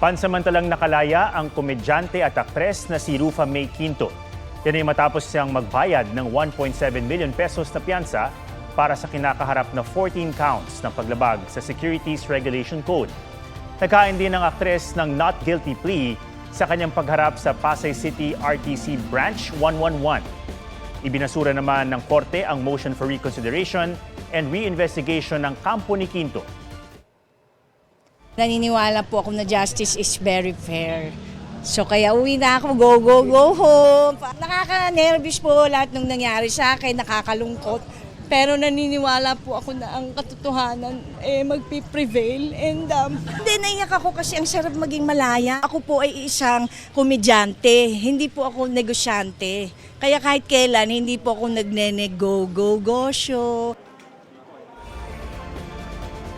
Pansamantalang nakalaya ang komedyante at aktres na si Rufa May Quinto. Yan ay matapos siyang magbayad ng 1.7 million pesos na piyansa para sa kinakaharap na 14 counts ng paglabag sa Securities Regulation Code. Nagkain din ang aktres ng not guilty plea sa kanyang pagharap sa Pasay City RTC Branch 111. Ibinasura naman ng korte ang motion for reconsideration and reinvestigation ng kampo ni Quinto. Naniniwala po ako na justice is very fair. So kaya uwi na ako, go, go, go home. Nakaka-nervous po lahat ng nangyari sa akin, nakakalungkot. Pero naniniwala po ako na ang katotohanan magpiprevail. And hindi, naiyak ako kasi ang sarap maging malaya. Ako po ay isang komedyante, hindi po ako negosyante. Kaya kahit kailan, hindi po ako nagne-go-go-go-show.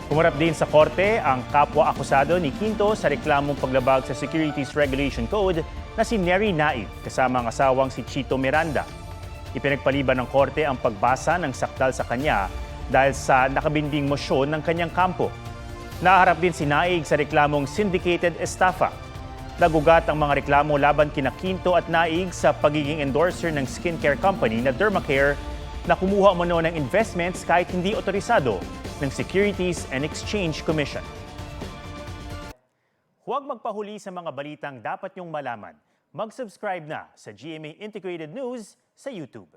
Humarap din sa korte ang kapwa-akusado ni Quinto sa reklamong paglabag sa Securities Regulation Code na si Neri Naib kasama ang asawang si Chito Miranda. Ipinagpaliban ng korte ang pagbasa ng sakdal sa kanya dahil sa nakabinding mosyon ng kanyang kampo. Naharap din si Naig sa reklamong syndicated estafa. Nagugat ang mga reklamo laban kina Quinto at Naig sa pagiging endorser ng skincare company na Dermacare na kumuha umano ng investments kahit hindi otorisado ng Securities and Exchange Commission. Huwag magpahuli sa mga balitang dapat niyong malaman. Mag-subscribe na sa GMA Integrated News sa YouTube.